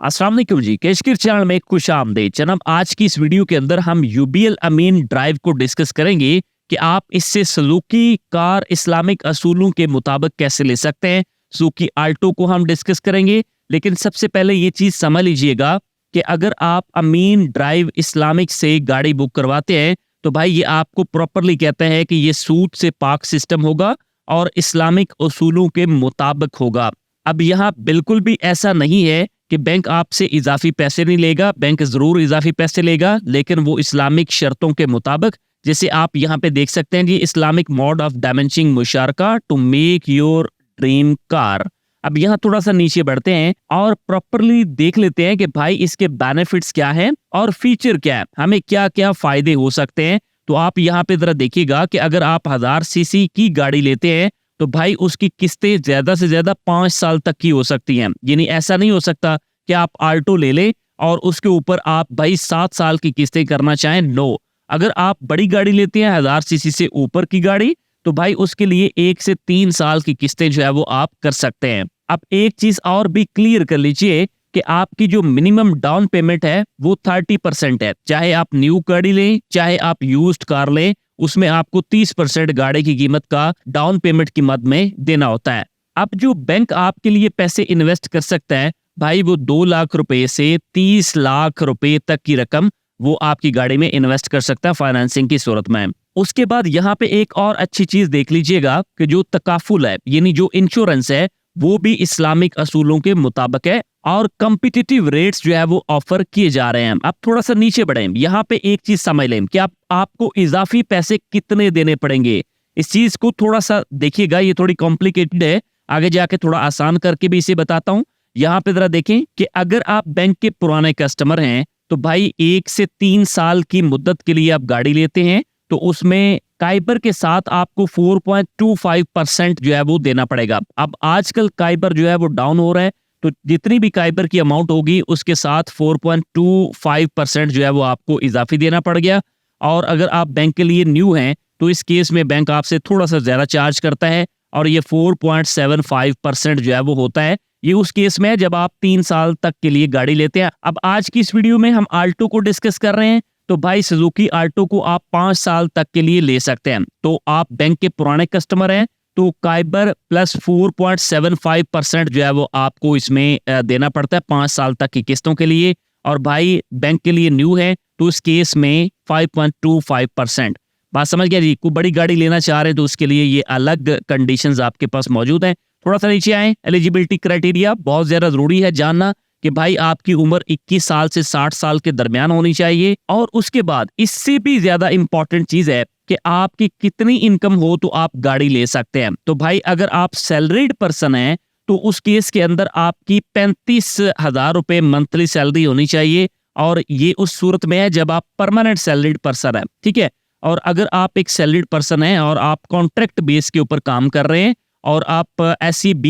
अस्सलाम वालेकुम जी, कैशकिर चैनल में खुश आमदीद। जनाब, आज की इस वीडियो के अंदर हम यूबीएल अमीन ड्राइव को डिस्कस करेंगे कि आप इससे सलूकी कार इस्लामिक असूलों के मुताबिक कैसे ले सकते हैं। सुजुकी आल्टो को हम डिस्कस करेंगे, लेकिन सबसे पहले ये चीज समझ लीजिएगा कि अगर आप अमीन ड्राइव इस्लामिक से गाड़ी बुक करवाते हैं तो भाई ये आपको प्रॉपरली कहते हैं कि ये सूद से पाक सिस्टम होगा और इस्लामिक असूलों के मुताबिक होगा। अब यहाँ बिल्कुल भी ऐसा नहीं है कि बैंक आपसे इजाफी पैसे नहीं लेगा। बैंक जरूर इजाफी पैसे लेगा, लेकिन वो इस्लामिक शर्तों के मुताबिक। जैसे आप यहाँ पे देख सकते हैं जी, इस्लामिक मोड ऑफ डायमेंशिंग मुशारका to make your dream car. अब यहाँ थोड़ा सा नीचे बढ़ते हैं और प्रॉपरली देख लेते हैं कि भाई इसके बेनिफिट्स क्या हैं और फीचर क्या है, हमें क्या क्या फायदे हो सकते हैं। तो आप यहाँ पे जरा देखिएगा कि अगर आप 1000 सीसी की गाड़ी लेते हैं तो भाई उसकी किस्तें ज्यादा से ज्यादा 5 साल तक की हो सकती हैं। यानी ऐसा नहीं हो सकता कि आप आल्टो ले ले और उसके ऊपर आप भाई 7 साल की किस्तें करना चाहें। नो, अगर आप बड़ी गाड़ी लेते हैं 1000 सीसी से ऊपर की गाड़ी, तो भाई उसके लिए 1 से 3 साल की किस्तें जो है वो आप कर सकते हैं। अब एक चीज और भी क्लियर कर लीजिए कि आपकी जो मिनिमम डाउन पेमेंट है वो 30% है। चाहे आप न्यू गाड़ी लें, चाहे आप यूज्ड कार लें, उसमें आपको 30% गाड़ी की कीमत का डाउन पेमेंट की मद में देना होता है। अब जो बैंक आपके लिए पैसे इन्वेस्ट कर सकता है भाई, वो 2 लाख रुपए से 30 लाख रुपए तक की रकम वो आपकी गाड़ी में इन्वेस्ट कर सकता है फाइनेंसिंग की सूरत में। उसके बाद यहाँ पे एक और अच्छी चीज देख लीजिएगा कि जो तकाफुल है, यानी जो इंश्योरेंस है, वो भी इस्लामिक असूलों के मुताबिक है और कम्पिटिटिव रेट्स जो है वो ऑफर किए जा रहे हैं। अब थोड़ा सा नीचे बढ़े, यहाँ पे एक चीज समझ लें कि आपको इजाफी पैसे कितने देने पड़ेंगे। इस चीज को थोड़ा सा देखिएगा, ये थोड़ी कॉम्प्लिकेटेड है, आगे जाके थोड़ा आसान करके भी इसे बताता हूँ। यहाँ पे जरा देखें कि अगर आप बैंक के पुराने कस्टमर हैं तो भाई 1 से 3 साल की मुद्दत के लिए आप गाड़ी लेते हैं तो उसमें काइबर के साथ आपको 4.25% जो है वो देना पड़ेगा। अब आजकल काइबर जो है वो डाउन हो रहा है, तो जितनी भी काइबर की अमाउंट होगी उसके साथ 4.25% जो है वो आपको इजाफी देना पड़ गया। और अगर आप बैंक के लिए न्यू हैं तो इस केस में बैंक आपसे थोड़ा सा ज्यादा चार्ज करता है और ये 4.75% जो है वो होता है। ये उस केस में है जब आप 3 साल तक के लिए गाड़ी लेते हैं। अब आज की इस वीडियो में हम आल्टो को डिस्कस कर रहे हैं, तो भाई सुजुकी आल्टो को आप 5 साल तक के लिए ले सकते हैं। तो आप बैंक के पुराने कस्टमर हैं तो काइबर प्लस 4.75% जो है वो आपको इसमें देना पड़ता है 5 साल तक की किस्तों के लिए। और भाई बैंक के लिए न्यू है तो इस केस में 5.25%। बात समझ गया जी। कोई बड़ी गाड़ी लेना चाह रहे हैं तो उसके लिए ये अलग कंडीशंस आपके पास मौजूद हैं। थोड़ा सा नीचे आए, एलिजिबिलिटी क्राइटेरिया बहुत ज्यादा जरूरी है जानना कि भाई आपकी उम्र 21 साल से 60 साल के दरमियान होनी चाहिए। और उसके बाद इससे भी ज्यादा इंपॉर्टेंट चीज है कि आपकी कितनी इनकम हो तो आप गाड़ी ले सकते हैं। तो भाई अगर आप सैलरीड पर्सन हैं तो उस केस के अंदर आपकी 35,000 रुपए मंथली सैलरी होनी चाहिए, और ये उस सूरत में है जब आप परमानेंट सैलरीड पर्सन है, ठीक है। और अगर आप एक सैलरीड पर्सन हैं और आप कॉन्ट्रैक्ट बेस के ऊपर काम कर रहे हैं और आप SEB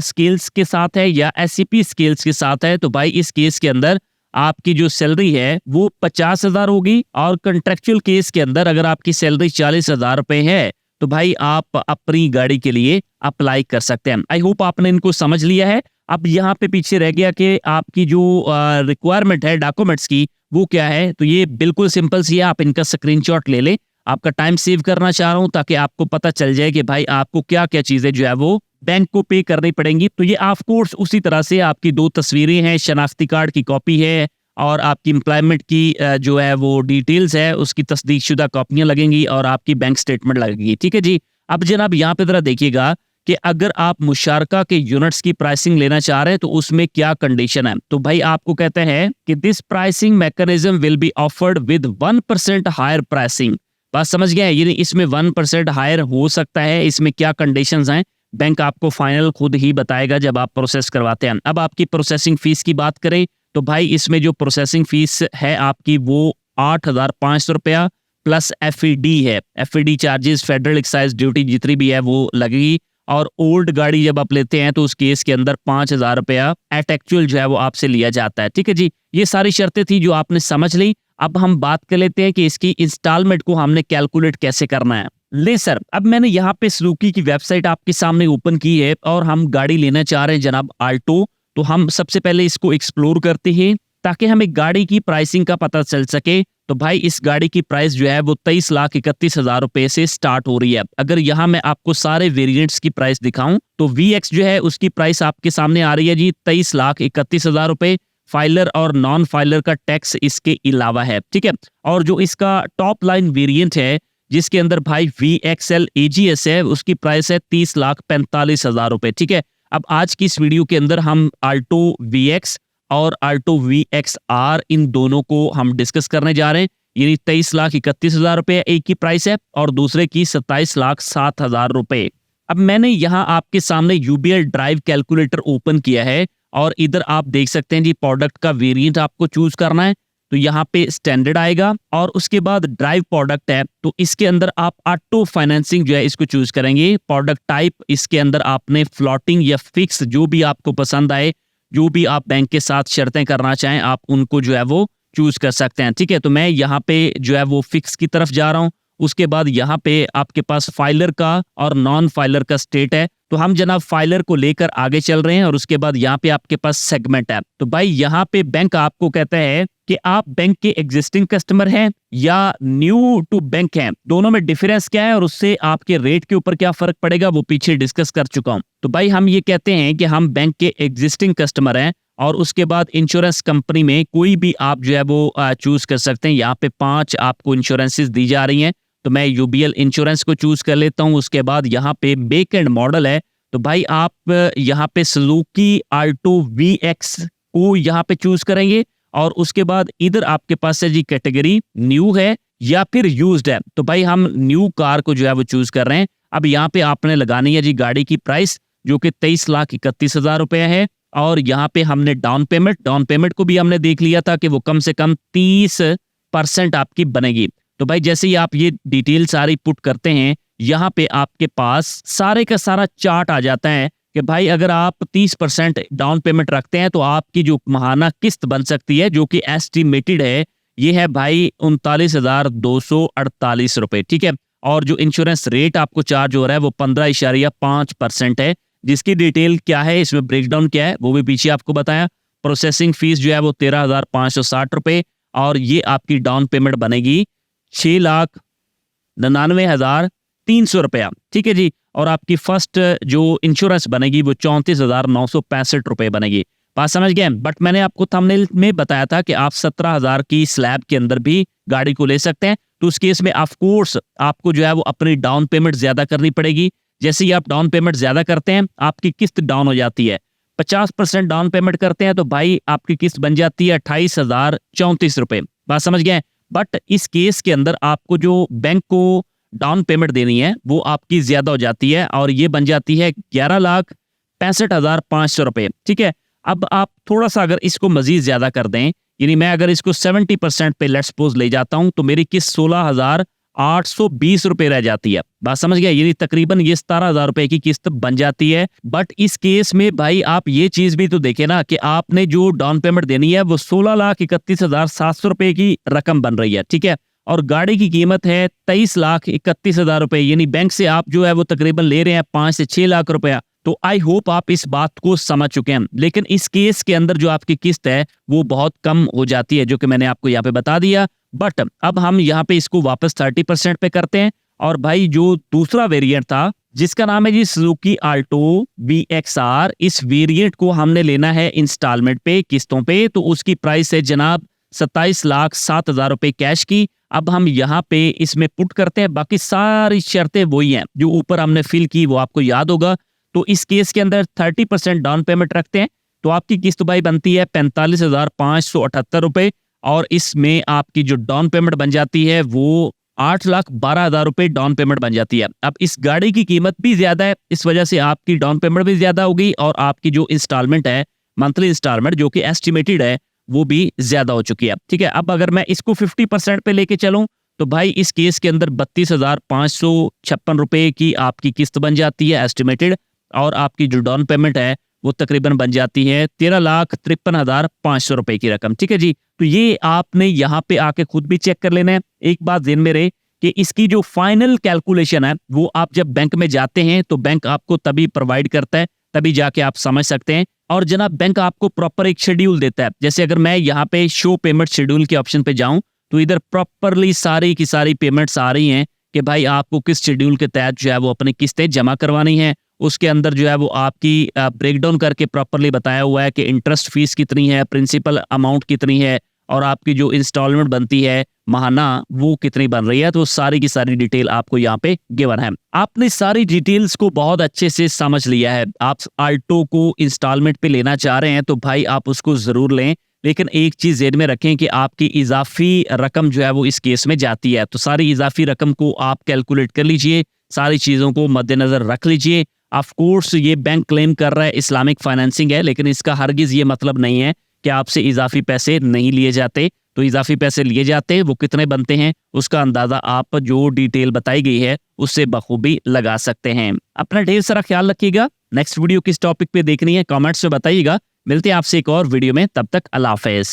स्किल्स के साथ है या SEP स्किल्स के साथ है, तो भाई इस केस के अंदर आपकी जो सैलरी है वो 50,000 होगी। और कंट्रेक्चुअल केस के अंदर अगर आपकी सैलरी 40,000 रुपए है तो भाई आप अपनी गाड़ी के लिए अप्लाई कर सकते हैं। आई होप आपने इनको समझ लिया है। अब यहाँ पे पीछे रह गया कि आपकी जो रिक्वायरमेंट है डॉक्यूमेंट्स की वो क्या है। तो ये बिल्कुल सिंपल सी है, आप इनका स्क्रीनशॉट ले लें। आपका टाइम सेव करना चाह रहा हूं ताकि आपको पता चल जाए कि भाई आपको क्या क्या चीजें जो है वो बैंक को पे करनी पड़ेंगी। तो ये ऑफ कोर्स उसी तरह से आपकी 2 तस्वीरें हैं, शनाख्ती कार्ड की कॉपी है और आपकी एम्प्लॉयमेंट की जो है वो डिटेल्स है, उसकी तस्दीक शुदा कॉपियां लगेंगी और आपकी बैंक स्टेटमेंट लगेगी, ठीक है जी। अब जनाब यहाँ पे जरा देखिएगा कि अगर आप मुशारका के यूनिट्स की प्राइसिंग लेना चाह रहे हैं तो उसमें क्या कंडीशन है। तो भाई आपको कहते हैं कि this pricing mechanism will be offered with 1% higher pricing. बात समझ गए, यानी इसमें 1% हायर हो सकता है। इसमें क्या कंडीशंस हैं बैंक आपको फाइनल खुद ही बताएगा जब आप प्रोसेस करवाते हैं। अब आपकी प्रोसेसिंग फीस की बात करें तो भाई इसमें जो प्रोसेसिंग फीस है आपकी वो 8,500 रुपया प्लस FED है। FED charges, federal excise duty जितनी भी है वो लगेगी। और ओल्ड गाड़ी जब आप लेते हैं तो उस केस के अंदर 5,000 रुपया एट एक्चुअल जो है वो आपसे लिया जाता है, ठीक है जी। ये सारी शर्तें थी जो आपने समझ ली। अब हम बात कर लेते हैं कि इसकी इंस्टॉलमेंट को हमने कैलकुलेट कैसे करना है। ले सर, अब मैंने यहाँ पे सुजुकी की वेबसाइट आपके सामने ओपन की है और हम गाड़ी लेना चाह रहे हैं जनाब आल्टो तो हम सबसे पहले इसको एक्सप्लोर करते हैं ताकि हमें गाड़ी की प्राइसिंग का पता चल सके। तो भाई इस गाड़ी की प्राइस जो है वो 23,31,000 रुपए से स्टार्ट हो रही है। अगर यहाँ मैं आपको सारे वेरिएंट्स की प्राइस दिखाऊं तो VX जो है उसकी प्राइस आपके सामने आ रही है जी 23,31,000 रुपए। फाइलर और नॉन फाइलर का टैक्स इसके अलावा है, ठीक है। और जो इसका टॉप लाइन वेरिएंट है जिसके अंदर भाई VXL AGS है, उसकी प्राइस है 30,45,000 रुपए, ठीक है। अब आज की इस वीडियो के अंदर हम आल्टो VX और आल्टो VXR इन दोनों को हम डिस्कस करने जा रहे हैं। यानी 23,31,000 रुपए एक की प्राइस है और दूसरे की 27,07,000 रुपए। अब मैंने यहाँ आपके सामने UBL ड्राइव कैलकुलेटर ओपन किया है और इधर आप देख सकते हैं जी प्रोडक्ट का वेरिएंट आपको चूज करना है। तो यहाँ पे स्टैंडर्ड आएगा और उसके बाद ड्राइव प्रोडक्ट है तो इसके अंदर आप ऑटो फाइनेंसिंग जो है इसको चूज करेंगे। प्रोडक्ट टाइप इसके अंदर आपने फ्लोटिंग या फिक्स जो भी आपको पसंद आए, जो भी आप बैंक के साथ शर्तें करना चाहें आप उनको जो है वो चूज कर सकते हैं, ठीक है। तो मैं यहाँ पे जो है वो फिक्स की तरफ जा रहा हूँ। उसके बाद यहाँ पे आपके पास फाइलर का और नॉन फाइलर का स्टेट है, तो हम जनाब फाइलर को लेकर आगे चल रहे हैं। और उसके बाद यहाँ पे आपके पास सेगमेंट है। तो भाई यहाँ पे बैंक आपको कहता है कि आप बैंक के एग्जिस्टिंग कस्टमर हैं या न्यू टू बैंक हैं, दोनों में डिफरेंस क्या है और उससे आपके रेट के ऊपर क्या फर्क पड़ेगा वो पीछे डिस्कस कर चुका हूं। तो भाई हम ये कहते हैं कि हम बैंक के एग्जिस्टिंग कस्टमर हैं और उसके बाद इंश्योरेंस कंपनी में कोई भी आप जो है वो चूज कर सकते हैं। यहाँ पे 5 आपको इंश्योरेंसेस दी जा रही हैं, तो मैं UBL इंश्योरेंस को चूज कर लेता हूं। उसके बाद यहाँ पे मेक एंड मॉडल है, तो भाई आप यहाँ पे सुजुकी आल्टो VX को यहाँ पे चूज करेंगे। और उसके बाद इधर आपके पास है जी कैटेगरी न्यू है या फिर यूज्ड है, तो भाई हम न्यू कार को जो है वो चूज कर रहे हैं। अब यहाँ पे आपने लगानी है जी गाड़ी की प्राइस जो कि 23,31,000 रुपए है। और यहाँ पे हमने डाउन पेमेंट को भी हमने देख लिया था कि वो कम से कम 30% आपकी बनेगी। तो भाई जैसे ही आप ये डिटेल सारी पुट करते हैं यहाँ पे आपके पास सारे का सारा चार्ट आ जाता है कि भाई अगर आप 30% डाउन पेमेंट रखते हैं तो आपकी जो माहाना किस्त बन सकती है जो कि एस्टिमेटेड है ये है भाई 39,248 रुपए, ठीक है। और जो इंश्योरेंस रेट आपको चार्ज हो रहा है वो 15.5% है, जिसकी डिटेल क्या है इसमें ब्रेकडाउन क्या है वो भी पीछे आपको बताया। प्रोसेसिंग फीस जो है वो 13,560 रुपए और ये आपकी डाउन पेमेंट बनेगी 6,99,300 रुपया, ठीक है जी। और आपकी फर्स्ट जो इंश्योरेंस बनेगी वो 34,965 रुपए बनेगी। बात समझ गए। बट मैंने आपको थंबनेल में बताया था कि आप 17,000 की स्लैब के अंदर भी गाड़ी को ले सकते हैं। तो उस केस में ऑफ कोर्स आपको जो है वो अपनी डाउन पेमेंट ज्यादा करनी पड़ेगी। जैसे ही आप डाउन पेमेंट ज्यादा करते हैं आपकी किस्त डाउन हो जाती है। 50% डाउन पेमेंट करते हैं तो भाई आपकी किस्त बन जाती है 28,034 रुपए। बात समझ गए। बट इस केस के अंदर आपको जो बैंक को डाउन पेमेंट देनी है वो आपकी ज्यादा हो जाती है और ये बन जाती है 11,65,500 रुपए, ठीक है। अब आप थोड़ा सा अगर इसको मजीद ज्यादा कर दें, यानी मैं अगर इसको 70% पे लेट्स सपोज ले जाता हूं तो मेरी किस्त 16,820 रुपए रह जाती है। बात समझ गया। यानी तकरीबन ये 17,000 रुपए की किस्त बन जाती है। बट इस केस में भाई आप ये चीज भी तो देखें ना कि आपने जो डाउन पेमेंट देनी है वो 16,31,700 रुपए की रकम बन रही है, ठीक है। और गाड़ी की कीमत है 23,31,000 रुपए, यानी बैंक से आप जो है वो तकरीबन ले रहे हैं 5 से 6 लाख रुपया। तो आई होप आप इस बात को समझ चुके हैं। लेकिन इस केस के अंदर जो आपकी किस्त है वो बहुत कम हो जाती है जो कि मैंने आपको यहाँ पे बता दिया। बट अब हम यहाँ पे इसको वापस 30% पे करते हैं और भाई जो दूसरा वेरिएंट था जिसका नाम है जी सुजुकी आल्टो VXR, इस वेरिएंट को हमने लेना है इंस्टॉलमेंट पे, किस्तों पे। तो उसकी प्राइस है जनाब 27,07,000 रुपए कैश की। अब हम यहाँ पे इसमें पुट करते हैं, बाकी सारी शर्तें वही हैं जो ऊपर हमने फिल की वो आपको याद होगा। तो इस केस के अंदर 30% डाउन पेमेंट रखते हैं तो आपकी किस्त भाई बनती है 45,578 रुपए और इसमें आपकी जो डाउन पेमेंट बन जाती है वो 8,12,000 रुपए डाउन पेमेंट बन जाती है। अब इस गाड़ी की कीमत भी ज्यादा है, इस वजह से आपकी डाउन पेमेंट भी ज्यादा होगी और आपकी जो इंस्टॉलमेंट है मंथली इंस्टॉलमेंट जो कि एस्टिमेटेड है वो भी ज्यादा हो चुकी है, ठीक है। अब अगर मैं इसको 50% पे लेके चलूं तो भाई इस केस के अंदर 32,556 रुपए की आपकी किस्त बन जाती है एस्टिमेटेड और आपकी जो डाउन पेमेंट है वो तकरीबन बन जाती है 13,53,500 रुपए की रकम, ठीक है जी। तो ये आपने यहाँ पे आके खुद भी चेक कर लेना है। एक बात ध्यान में रहे कि इसकी जो फाइनल कैलकुलेशन है वो आप जब बैंक में जाते हैं तो बैंक आपको तभी प्रोवाइड करता है, तभी जाके आप समझ सकते हैं और जनाब बैंक आपको प्रॉपर एक शेड्यूल देता है। जैसे अगर मैं यहाँ पे शो पेमेंट शेड्यूल के ऑप्शन पे जाऊं तो इधर प्रॉपरली सारी की सारी पेमेंट्स आ रही हैं कि भाई आपको किस शेड्यूल के तहत जो है वो अपनी किस्तें जमा करवानी है। उसके अंदर जो है वो आपकी ब्रेकडाउन करके प्रॉपरली बताया हुआ है कि इंटरेस्ट फीस कितनी है, प्रिंसिपल अमाउंट कितनी है और आपकी जो इंस्टॉलमेंट बनती है माहाना वो कितनी बन रही है। तो सारी की सारी डिटेल आपको यहाँ पे गिवन है। आपने सारी डिटेल्स को बहुत अच्छे से समझ लिया है। आप आल्टो को इंस्टॉलमेंट पे लेना चाह रहे हैं तो भाई आप उसको जरूर लें, लेकिन एक चीज ज़हन में रखें कि आपकी इजाफी रकम जो है वो इस केस में जाती है। तो सारी इजाफी रकम को आप कैलकुलेट कर लीजिए, सारी चीजों को मद्देनजर रख लीजिए। ऑफ कोर्स ये बैंक क्लेम कर रहा है इस्लामिक फाइनेंसिंग है, लेकिन इसका हरगिज ये मतलब नहीं है कि आपसे इजाफी पैसे नहीं लिए जाते। तो इजाफी पैसे लिए जाते हैं, वो कितने बनते हैं उसका अंदाजा आप जो डिटेल बताई गई है उससे बखूबी लगा सकते हैं। अपना ढेर सारा ख्याल रखिएगा। नेक्स्ट वीडियो किस टॉपिक पे देखनी है कमेंट्स में बताइएगा। मिलते हैं आपसे एक और वीडियो में, तब तक अल्लाह हाफिज।